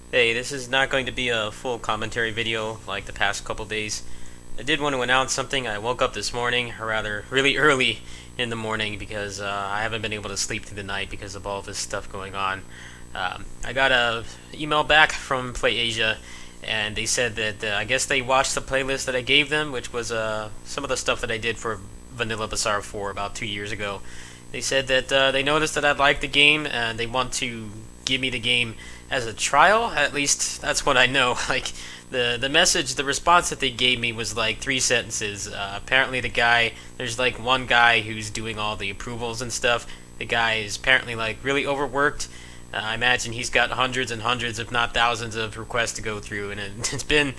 Hey, this is not going to be a full commentary video like the past couple days. I did want to announce something. I woke up this morning, or rather, really early in the morning because I haven't been able to sleep through the night because of all this stuff going on. I got a email back from PlayAsia, and they said that I guess they watched the playlist that I gave them, which was some of the stuff that I did for Vanilla Bazaar 4 about 2 years ago. They said that they noticed that I liked the game and they want to give me the game as a trial. At least that's what I know. Like the message, the response that they gave me was like three sentences. Apparently, there's like one guy who's doing all the approvals and stuff. The guy is apparently like really overworked. I imagine he's got hundreds and hundreds, if not thousands, of requests to go through, and it's been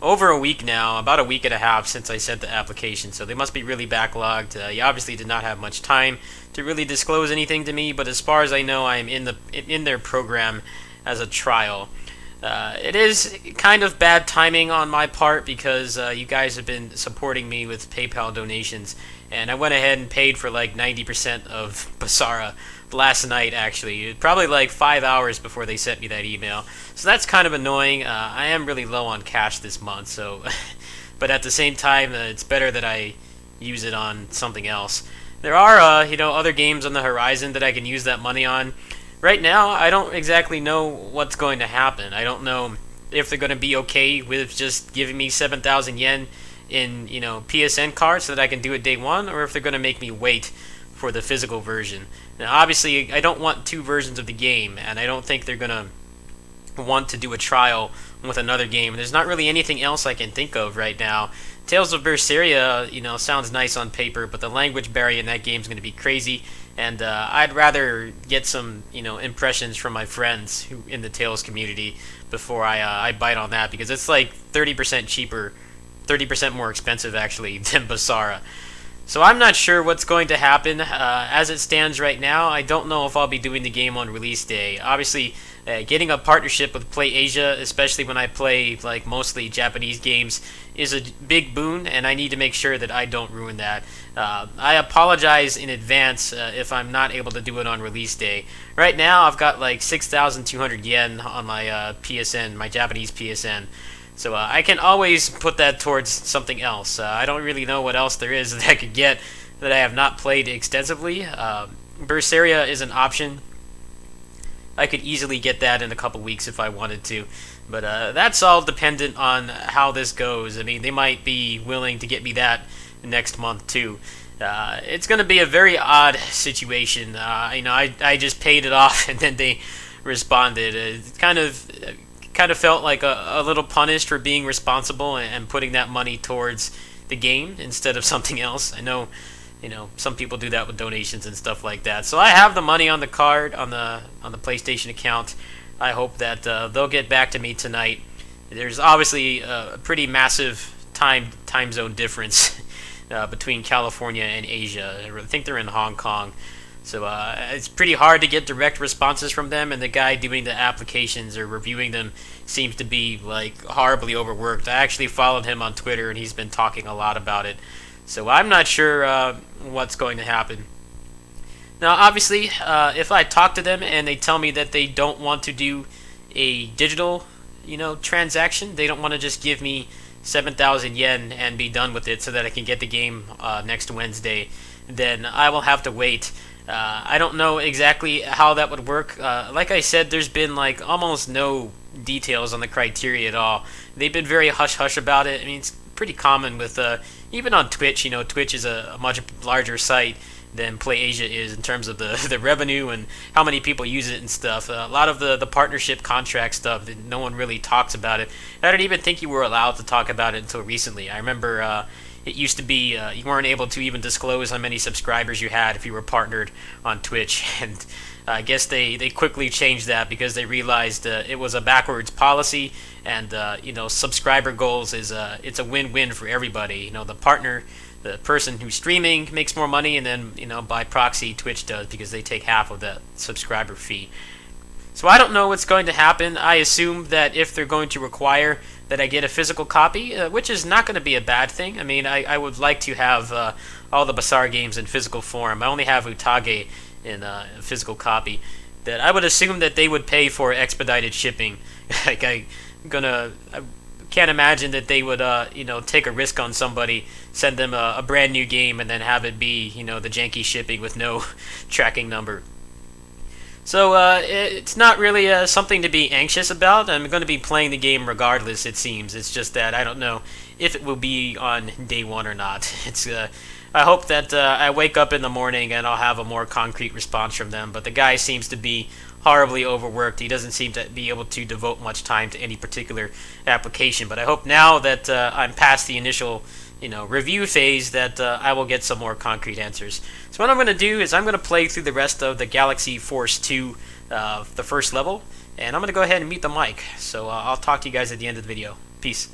over a week now, about a week and a half since I sent the application, so they must be really backlogged. You obviously did not have much time to really disclose anything to me, but as far as I know, I'm in their program as a trial. It is kind of bad timing on my part because you guys have been supporting me with PayPal donations, and I went ahead and paid for like 90% of Basara last night, actually. Probably like 5 hours before they sent me that email. So that's kind of annoying. I am really low on cash this month, so. But at the same time, it's better that I use it on something else. There are, other games on the horizon that I can use that money on. Right now, I don't exactly know what's going to happen. I don't know if they're going to be okay with just giving me 7,000 yen in, PSN cards so that I can do it day one, or if they're going to make me wait for the physical version. Now, obviously, I don't want two versions of the game, and I don't think they're going to want to do a trial with another game. There's not really anything else I can think of right now. Tales of Berseria, sounds nice on paper, but the language barrier in that game is going to be crazy, and I'd rather get some, impressions from my friends who in the Tales community before I bite on that, because it's like 30% cheaper, 30% more expensive actually than Basara. So I'm not sure what's going to happen. As it stands right now, I don't know if I'll be doing the game on release day. Obviously, getting a partnership with PlayAsia, especially when I play like mostly Japanese games, is a big boon, and I need to make sure that I don't ruin that. I apologize in advance if I'm not able to do it on release day. Right now, I've got like 6,200 yen on my PSN, my Japanese PSN. So I can always put that towards something else. I don't really know what else there is that I could get that I have not played extensively. Berseria is an option. I could easily get that in a couple weeks if I wanted to. But that's all dependent on how this goes. I mean, they might be willing to get me that next month too. It's going to be a very odd situation. I just paid it off and then they responded. It kind of felt like a little punished for being responsible and putting that money towards the game instead of something else. I know, some people do that with donations and stuff like that. So I have the money on the card on the PlayStation account. I hope that they'll get back to me tonight. There's obviously a pretty massive time zone difference between California and Asia. I think they're in Hong Kong. So it's pretty hard to get direct responses from them, and the guy doing the applications or reviewing them seems to be like horribly overworked. I actually followed him on Twitter, and he's been talking a lot about it. So I'm not sure what's going to happen. Now, obviously, if I talk to them and they tell me that they don't want to do a digital, transaction, they don't want to just give me 7,000 yen and be done with it so that I can get the game next Wednesday, then I will have to wait. I don't know exactly how that would work. Like I said, there's been like almost no details on the criteria at all. They've been very hush hush about it. I mean, it's pretty common with even on Twitch. Twitch is a much larger site than PlayAsia is in terms of the revenue and how many people use it and stuff. A lot of the partnership contract stuff, no one really talks about it. I don't even think you were allowed to talk about it until recently. I remember it used to be you weren't able to even disclose how many subscribers you had if you were partnered on Twitch, and I guess they quickly changed that because they realized it was a backwards policy, and subscriber goals is it's a win-win for everybody. The partner, the person who's streaming makes more money, and then by proxy Twitch does because they take half of the subscriber fee. So I don't know what's going to happen. I assume that if they're going to require that I get a physical copy, which is not going to be a bad thing. I mean, I would like to have all the Basar games in physical form. I only have Utage in a physical copy. that I would assume that they would pay for expedited shipping. Like I can't imagine that they would take a risk on somebody, send them a brand new game, and then have it be the janky shipping with no tracking number. So it's not really something to be anxious about. I'm going to be playing the game regardless, it seems. It's just that I don't know if it will be on day one or not. I hope that I wake up in the morning and I'll have a more concrete response from them. But the guy seems to be horribly overworked. He doesn't seem to be able to devote much time to any particular application. But I hope now that I'm past the initial review phase that I will get some more concrete answers. So what I'm going to do is I'm going to play through the rest of the Galaxy Force 2, the first level, and I'm going to go ahead and mute the mic. So I'll talk to you guys at the end of the video. Peace.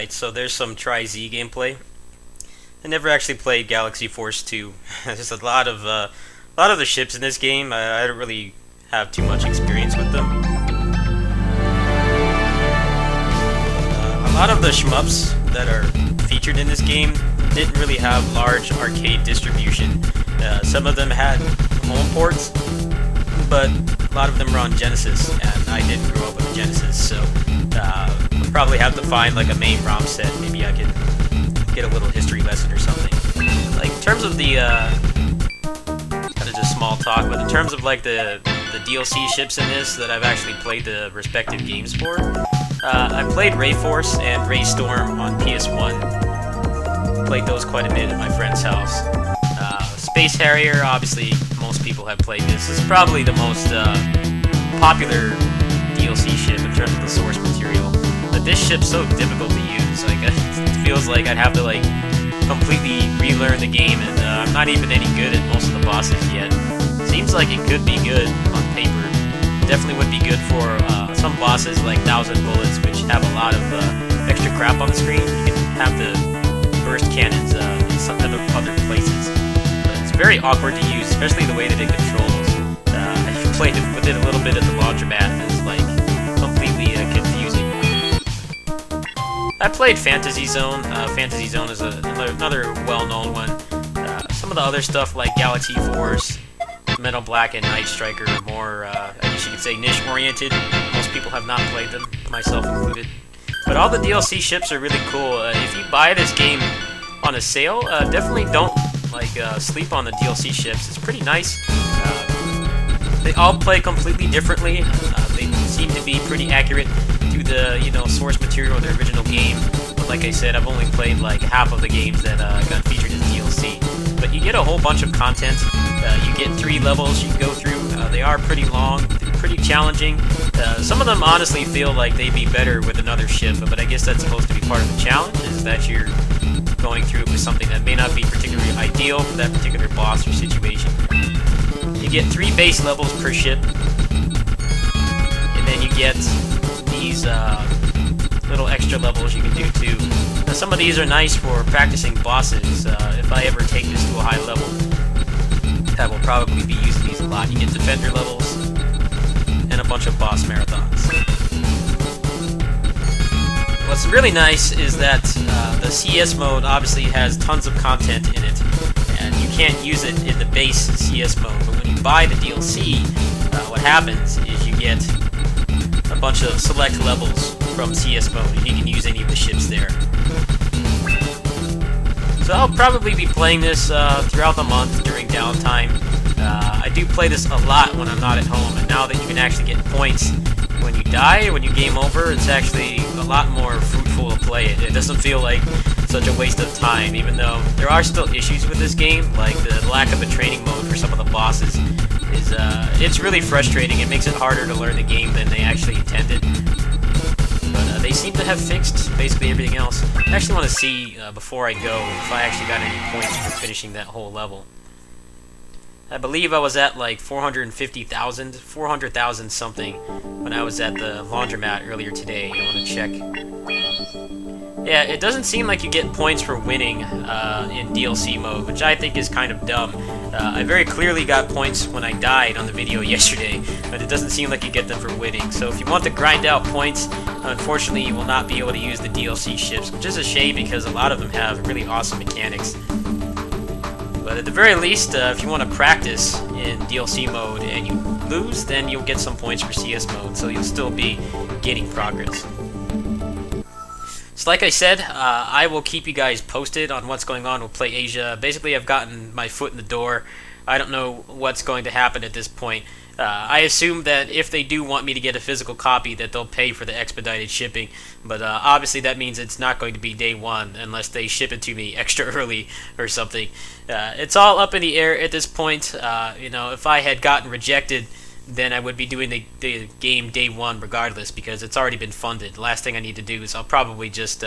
Alright, so there's some Tri-Z gameplay. I never actually played Galaxy Force 2. There's a lot of the ships in this game. I don't really have too much experience with them. A lot of the shmups that are featured in this game didn't really have large arcade distribution. Some of them had home ports, but a lot of them were on Genesis, and I didn't grow up with a Genesis, so I'll probably have to find like a main ROM set. Maybe I could get a little history lesson or something. Like in terms of the kind of just small talk, but in terms of like the DLC ships in this that I've actually played the respective games for, I played Ray Force and Ray Storm on PS1. Played those quite a bit at my friend's house. Space Harrier, obviously most people have played this. It's probably the most popular DLC ship in terms of the source material. But this ship's so difficult to use. Like it feels like I'd have to like completely relearn the game, and I'm not even any good at most of the bosses yet. Seems like it could be good on paper. Definitely would be good for some bosses like 1000 Bullets, which have a lot of extra crap on the screen. You can have the burst cannons in some other places. But it's very awkward to use, especially the way that it controls. I played with it a little bit at the laundromat, and it's like completely confusing. I played Fantasy Zone. Fantasy Zone is another well-known one. Some of the other stuff like Galaxy Force, Metal Black, and Night Striker are more, I guess you could say, niche-oriented. Most people have not played them, myself included. But all the DLC ships are really cool. If you buy this game on a sale, definitely don't sleep on the DLC ships. It's pretty nice. They all play completely differently. They seem to be pretty accurate to the source material of the original game. But like I said, I've only played like half of the games that got featured as DLC. But you get a whole bunch of content. You get 3 levels you can go through. They are pretty long, pretty challenging. Some of them honestly feel like they'd be better with another ship, but I guess that's supposed to be part of the challenge, is that you're going through it with something that may not be particularly ideal for that particular boss or situation. You get 3 base levels per ship, and then you get these little extra levels you can do too. Now, some of these are nice for practicing bosses. If I ever take this to a high level, I will probably be using these a lot. You get defender levels and a bunch of boss marathons. What's really nice is that the CS mode obviously has tons of content in it, and you can't use it in the base CS mode, but when you buy the DLC, what happens is you get a bunch of select levels from CS mode, and you can use any of the ships there. So I'll probably be playing this throughout the month during downtime. I do play this a lot when I'm not at home, and now that you can actually get points when you die, when you game over, it's actually a lot more fruitful to play it. It doesn't feel like such a waste of time, even though there are still issues with this game, like the lack of a training mode for some of the bosses. It's really frustrating. It makes it harder to learn the game than they actually intended. But they seem to have fixed basically everything else. I actually want to see, before I go, if I actually got any points for finishing that whole level. I believe I was at like 450,000, 400,000 something when I was at the laundromat earlier today. I want to check. Yeah, it doesn't seem like you get points for winning in DLC mode, which I think is kind of dumb. I very clearly got points when I died on the video yesterday, but it doesn't seem like you get them for winning. So if you want to grind out points, unfortunately you will not be able to use the DLC ships, which is a shame because a lot of them have really awesome mechanics. But at the very least, if you want to practice in DLC mode and you lose, then you'll get some points for CS mode, so you'll still be gaining progress. So like I said, I will keep you guys posted on what's going on with Play Asia. Basically, I've gotten my foot in the door. I don't know what's going to happen at this point. I assume that if they do want me to get a physical copy, that they'll pay for the expedited shipping. But obviously that means it's not going to be day one unless they ship it to me extra early or something. It's all up in the air at this point. If I had gotten rejected, then I would be doing the game day one regardless, because it's already been funded. The last thing I need to do is I'll probably just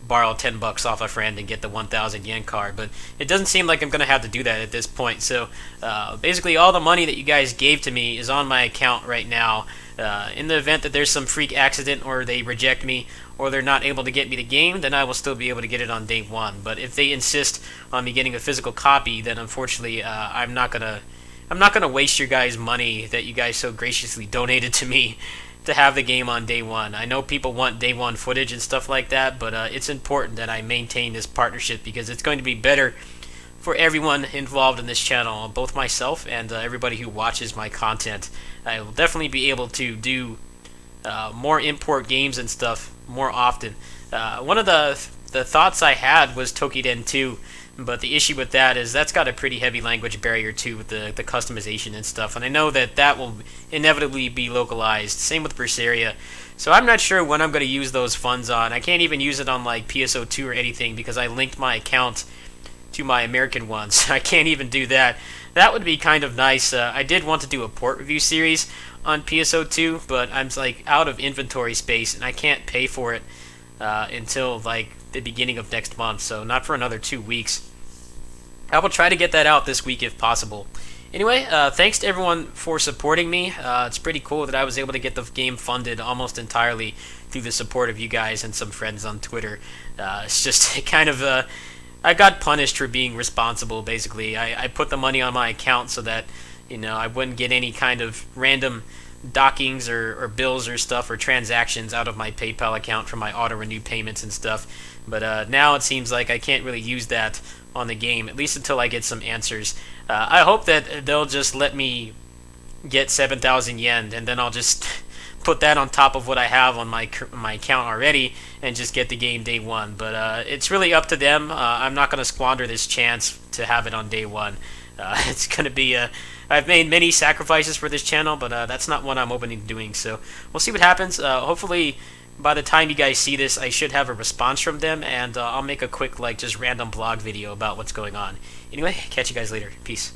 borrow $10 off a friend and get the 1,000 yen card, but it doesn't seem like I'm going to have to do that at this point. So basically all the money that you guys gave to me is on my account right now. In the event that there's some freak accident or they reject me or they're not able to get me the game, then I will still be able to get it on day one. But if they insist on me getting a physical copy, then unfortunately I'm not gonna waste your guys' money that you guys so graciously donated to me to have the game on day one. I know people want day one footage and stuff like that, but it's important that I maintain this partnership because it's going to be better for everyone involved in this channel, both myself and everybody who watches my content. I will definitely be able to do more import games and stuff more often. One of the thoughts I had was Tokiden 2, but the issue with that is that's got a pretty heavy language barrier too with the customization and stuff, and I know that will inevitably be localized. Same with Berseria. So I'm not sure when I'm going to use those funds on. I can't even use it on like PSO2 or anything because I linked my account to my American ones. I can't even do that. That would be kind of nice. I did want to do a port review series on PSO2, but I'm like out of inventory space and I can't pay for it until like the beginning of next month, so not for another 2 weeks. I will try to get that out this week if possible. Anyway, thanks to everyone for supporting me. It's pretty cool that I was able to get the game funded almost entirely through the support of you guys and some friends on Twitter. It's just kind of I got punished for being responsible, basically. I put the money on my account so that, you know, I wouldn't get any kind of random dockings or bills or stuff or transactions out of my PayPal account for my auto-renew payments and stuff. But now it seems like I can't really use that on the game, at least until I get some answers. I hope that they'll just let me get 7,000 yen, and then I'll just put that on top of what I have on my account already and just get the game day one. But it's really up to them. I'm not going to squander this chance to have it on day one. It's going to be I've made many sacrifices for this channel, but that's not one I'm open to doing. So we'll see what happens. Hopefully by the time you guys see this, I should have a response from them, and I'll make a quick, like, just random blog video about what's going on. Anyway, catch you guys later. Peace.